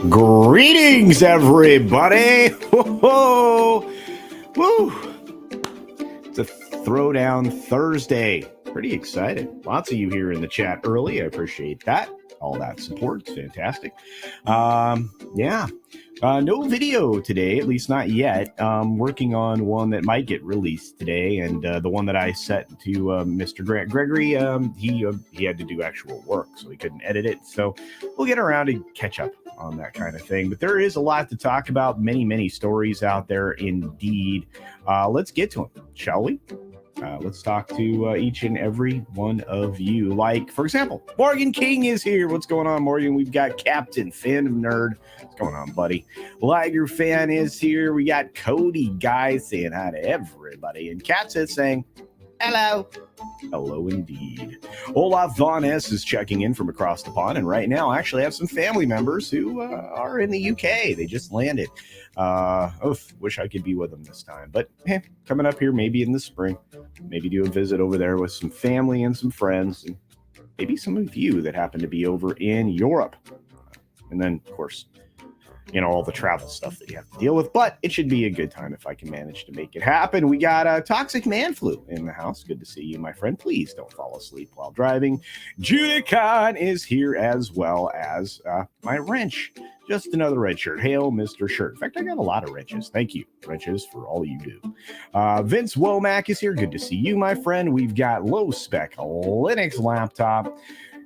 Greetings, everybody! Whoa! Woo! It's a Throwdown Thursday. Pretty excited. Lots of you here in the chat early. I appreciate that. All that support. It's fantastic. No video today, at least not yet. Working on one that might get released today, and the one that I set to Mr. Grant Gregory, he had to do actual work, so he couldn't edit it. So we'll get around to catch up on that kind of thing. But there is a lot to talk about. Many stories out there indeed. Let's get to them, shall we? Let's talk to each and every one of you. Like, for example, Morgan King is here. What's going on, Morgan? We've got Captain Fandom Nerd. What's going on, buddy? Liger Fan is here. We got Cody Guy saying hi to everybody. And Kat is saying, hello. Hello, indeed. Olaf Von S is checking in from across the pond. And right now, I actually have some family members who are in the UK. They just landed. Wish I could be with them this time. But coming up here maybe in the spring. Maybe do a visit over there with some family and some friends. And maybe some of you that happen to be over in Europe. And then, of course, all the travel stuff that you have to deal with. But it should be a good time if I can manage to make it happen. We got a Toxic Man Flu in the house. Good to see you, my friend. Please don't fall asleep while driving. Judicon is here, as well as my wrench. Just another red shirt. Hail, Mr. Shirt. In fact, I got a lot of wrenches. Thank you, wrenches, for all you do. Vince Womack is here. Good to see you, my friend. We've got low spec Linux laptop.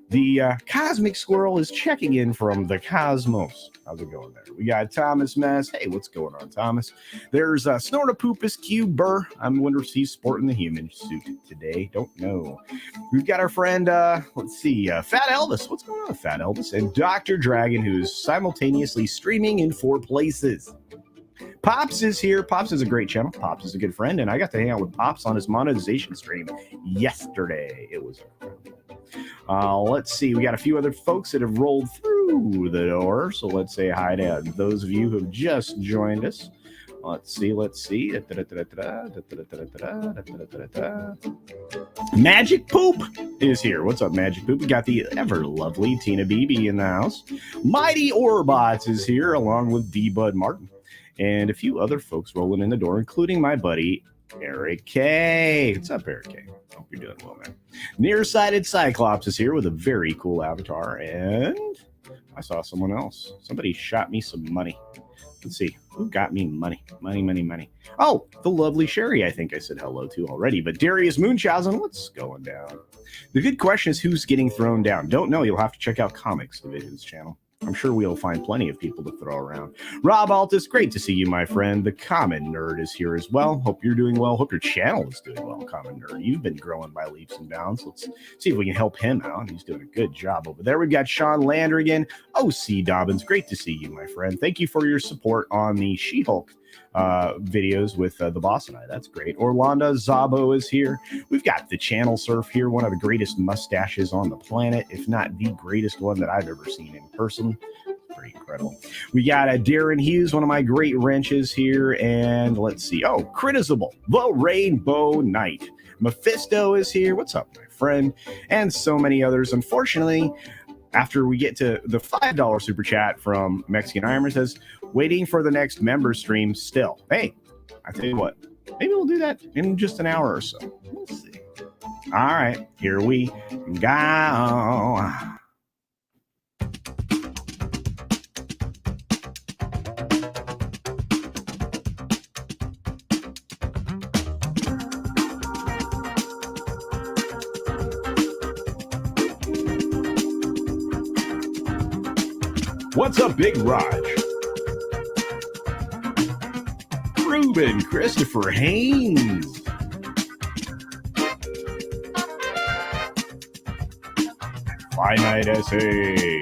The Cosmic Squirrel is checking in from the Cosmos. How's it going there? We got Thomas Mess. Hey, what's going on, Thomas? There's Snortopoopus Cube Burr. I wonder if he's sporting the human suit today. Don't know. We've got our friend, Fat Elvis. What's going on with Fat Elvis? And Dr. Dragon, who's simultaneously streaming in 4 places. Pops is here. Pops is a great channel. Pops is a good friend, and I got to hang out with Pops on his monetization stream yesterday. It was incredible. Let's see. We got a few other folks that have rolled through the door, so let's say hi to those of you who have just joined us. Let's see. Magic Poop is here. What's up, Magic Poop? We got the ever lovely Tina Beebe in the house. Mighty Orbots is here, along with D-Bud Martin. And a few other folks rolling in the door, including my buddy, Eric K. What's up, Eric K? Hope you're doing well, man. Nearsighted Cyclops is here with a very cool avatar. And I saw someone else. Somebody shot me some money. Let's see. Who got me money? Money. Oh, the lovely Sherry, I think I said hello to already. But Darius Munchausen, what's going down? The good question is who's getting thrown down. Don't know. You'll have to check out Comics Division's channel. I'm sure we'll find plenty of people to throw around. Rob Altus, great to see you, my friend. The Common Nerd is here as well. Hope you're doing well. Hope your channel is doing well, Common Nerd. You've been growing by leaps and bounds. Let's see if we can help him out. He's doing a good job over there. We've got Sean Landrigan. O.C. Dobbins, great to see you, my friend. Thank you for your support on the She-Hulk videos with the boss and I. That's great. Orlando Zabo is here. We've got the Channel Surf here, one of the greatest mustaches on the planet, if not the greatest one that I've ever seen in person. Pretty incredible. We got Darren Hughes, one of my great wrenches here, and let's see. Oh, Critizable, the Rainbow Knight. Mephisto is here. What's up, my friend? And so many others. Unfortunately, after we get to the $5 super chat from Mexican Ironman, says, waiting for the next member stream still. Hey, I tell you what, maybe we'll do that in just an hour or so. We'll see. All right, here we go. What's up, Big Raj? Ruben Christopher Haynes. Finite Essay.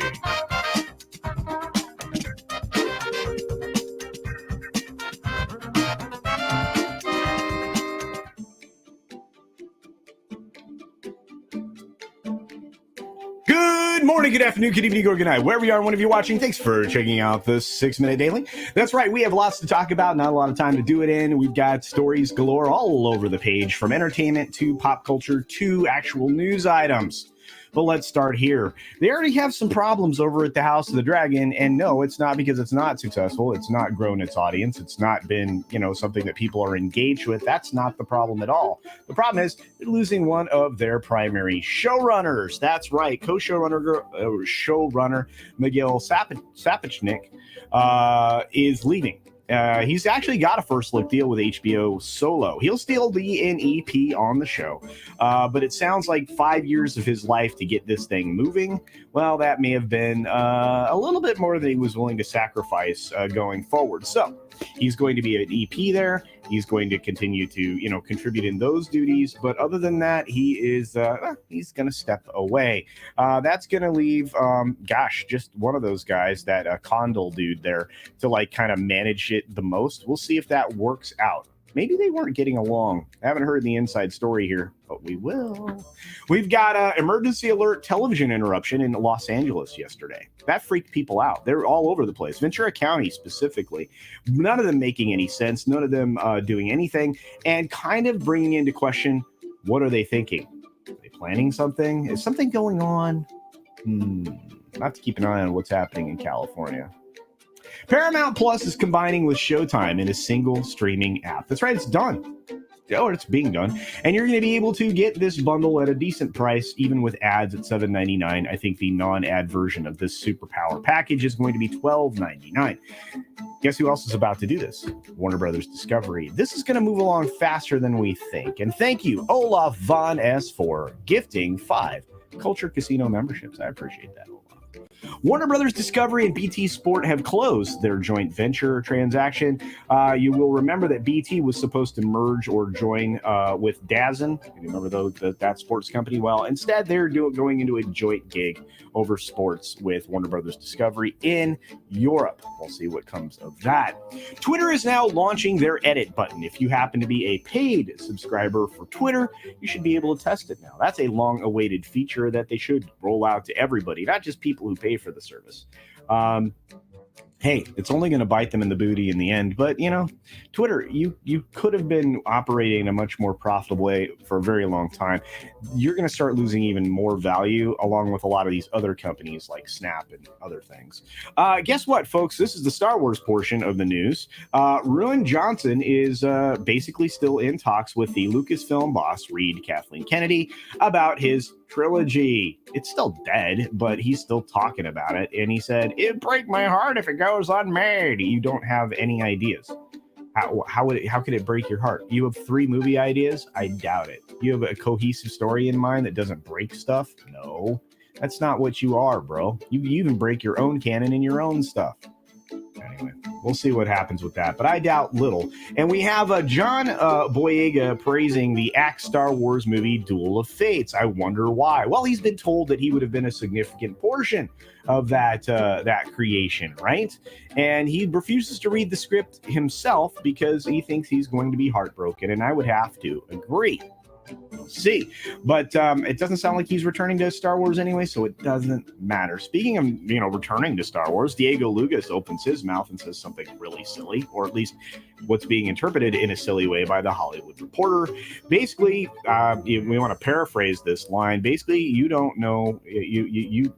Good morning, good afternoon, good evening, or good night. Wherever you are, whenever you're watching, thanks for checking out the 6-Minute Daily. That's right, we have lots to talk about, not a lot of time to do it in. We've got stories galore all over the page, from entertainment to pop culture to actual news items. But let's start here. They already have some problems over at the House of the Dragon, and no, it's not because it's not successful. It's not grown its audience. It's not been, something that people are engaged with. That's not the problem at all. The problem is they're losing one of their primary showrunners. That's right, showrunner Miguel Sapochnik is leaving. He's actually got a first look deal with HBO Solo. He'll still be an EP on the show, but it sounds like 5 years of his life to get this thing moving. Well, that may have been a little bit more than he was willing to sacrifice going forward. So he's going to be an EP there. He's going to continue to, contribute in those duties. But other than that, he's going to step away. That's going to leave, just one of those guys, that Condell dude there, to kind of manage it the most. We'll see if that works out. Maybe they weren't getting along. I haven't heard the inside story here, but we will. We've got an emergency alert television interruption in Los Angeles yesterday. That freaked people out. They're all over the place. Ventura County specifically. None of them making any sense. None of them doing anything. And kind of bringing into question, what are they thinking? Are they planning something? Is something going on? I'll have to keep an eye on what's happening in California. Paramount Plus is combining with Showtime in a single streaming app. That's right, it's done. It's being done. And you're going to be able to get this bundle at a decent price, even with ads at $7.99. I think the non-ad version of this superpower package is going to be $12.99. Guess who else is about to do this? Warner Brothers Discovery. This is going to move along faster than we think. And thank you, Olaf Von S, for gifting 5 Culture Casino memberships. I appreciate that. Warner Brothers Discovery and BT Sport have closed their joint venture transaction. You will remember that BT was supposed to merge or join with DAZN. You remember that sports company? Well, instead, they're going into a joint gig over sports with Warner Brothers Discovery in Europe. We'll see what comes of that. Twitter is now launching their edit button. If you happen to be a paid subscriber for Twitter, you should be able to test it now. That's a long-awaited feature that they should roll out to everybody, not just people who pay for the service. Hey, it's only going to bite them in the booty in the end. But, Twitter, you could have been operating in a much more profitable way for a very long time. You're going to start losing even more value along with a lot of these other companies like Snap and other things. Guess what, folks? This is the Star Wars portion of the news. Rian Johnson is basically still in talks with the Lucasfilm boss, Kathleen Kennedy, about his trilogy. It's still dead, but he's still talking about it. And he said, it'd break my heart if it goes unmade. You don't have any ideas. How could it break your heart? You have 3 movie ideas? I doubt it. You have a cohesive story in mind that doesn't break stuff? No, that's not what you are, bro. You even break your own canon and your own stuff. Anyway, we'll see what happens with that, but I doubt little. And we have John Boyega praising the Axe Star Wars movie Duel of Fates. I wonder why. Well, he's been told that he would have been a significant portion of that creation, right? And he refuses to read the script himself because he thinks he's going to be heartbroken, and I would have to agree. We'll see. But it doesn't sound like he's returning to Star Wars anyway, so it doesn't matter. Speaking of, returning to Star Wars, Diego Lucas opens his mouth and says something really silly, or at least what's being interpreted in a silly way by the Hollywood Reporter. Basically, we want to paraphrase this line. Basically, you don't know, your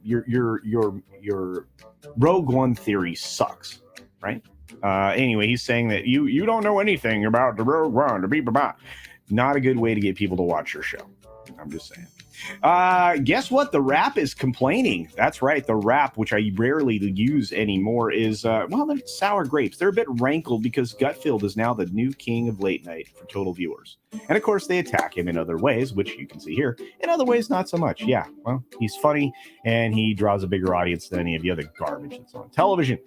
Rogue One theory sucks, right? Anyway, he's saying that you don't know anything about the Rogue One, not a good way to get people to watch your show. I'm just saying. Guess what? The Wrap is complaining. That's right. The Wrap, which I rarely use anymore, is, they're sour grapes. They're a bit rankled because Gutfield is now the new king of late night for total viewers. And of course, they attack him in other ways, which you can see here. In other ways, not so much. Yeah, well, he's funny and he draws a bigger audience than any of the other garbage that's on television.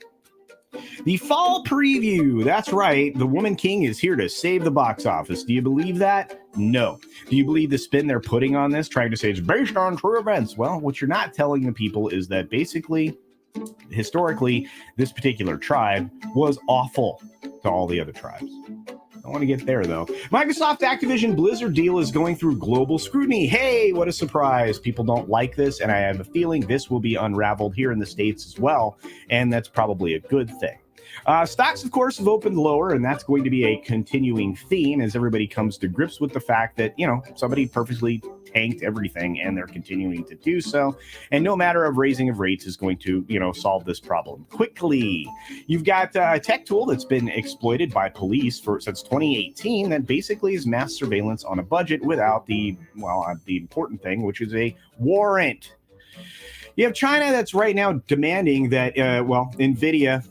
The fall preview. That's right. The Woman King is here to save the box office. Do you believe that? No. Do you believe the spin they're putting on this, trying to say it's based on true events? Well, what you're not telling the people is that basically, historically, this particular tribe was awful to all the other tribes. I want to get there, though. Microsoft Activision Blizzard deal is going through global scrutiny. Hey, what a surprise. People don't like this, and I have a feeling this will be unraveled here in the States as well, and that's probably a good thing. Stocks, of course, have opened lower, and that's going to be a continuing theme as everybody comes to grips with the fact that, somebody purposely tanked everything, and they're continuing to do so. And no matter of raising of rates is going to, solve this problem quickly. You've got a tech tool that's been exploited by police since 2018 that basically is mass surveillance on a budget without the important thing, which is a warrant. You have China that's right now demanding that, NVIDIA,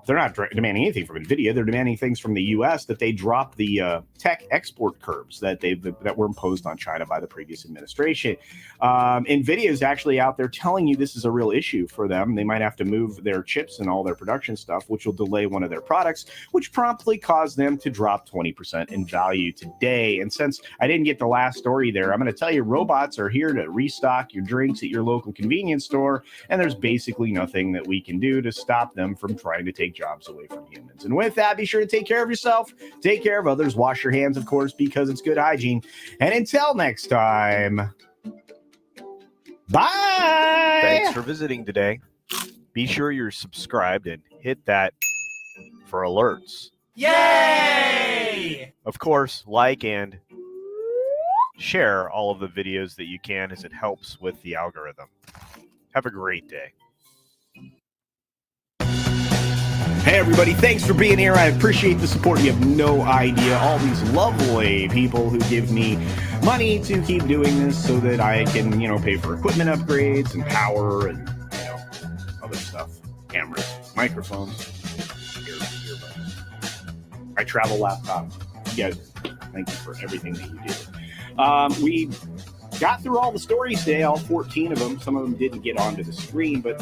they're not demanding anything from NVIDIA. They're demanding things from the U.S. that they drop the tech export curbs that were imposed on China by the previous administration. NVIDIA is actually out there telling you this is a real issue for them. They might have to move their chips and all their production stuff, which will delay one of their products, which promptly caused them to drop 20% in value today. And since I didn't get the last story there, I'm going to tell you robots are here to restock your drinks at your local convenience store, and there's basically nothing that we can do to stop them from trying to take jobs away from humans. And with that, be sure to take care of yourself, take care of others, wash your hands, of course, because it's good hygiene. And until next time, bye! Thanks for visiting today. Be sure you're subscribed and hit that for alerts. Yay! Of course, like and share all of the videos that you can, as it helps with the algorithm. Have a great day. Hey everybody, thanks for being here. I appreciate the support. You have no idea. All these lovely people who give me money to keep doing this so that I can, pay for equipment upgrades and power and, other stuff. Cameras, microphones, earbuds. My travel laptop. You guys, thank you for everything that you do. We got through all the stories today, all 14 of them. Some of them didn't get onto the screen, but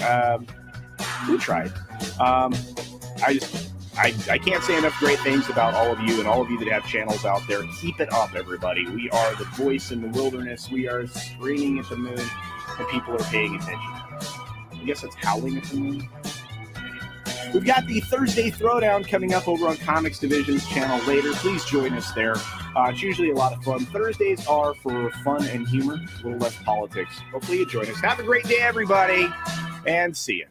we tried. I can't say enough great things about all of you and all of you that have channels out there. Keep it up, everybody. We are the voice in the wilderness. We are screaming at the moon, and people are paying attention. I guess it's howling at the moon. We've got the Thursday Throwdown coming up over on Comics Division's channel later. Please join us there. It's usually a lot of fun. Thursdays are for fun and humor, a little less politics. Hopefully you join us. Have a great day, everybody, and see ya.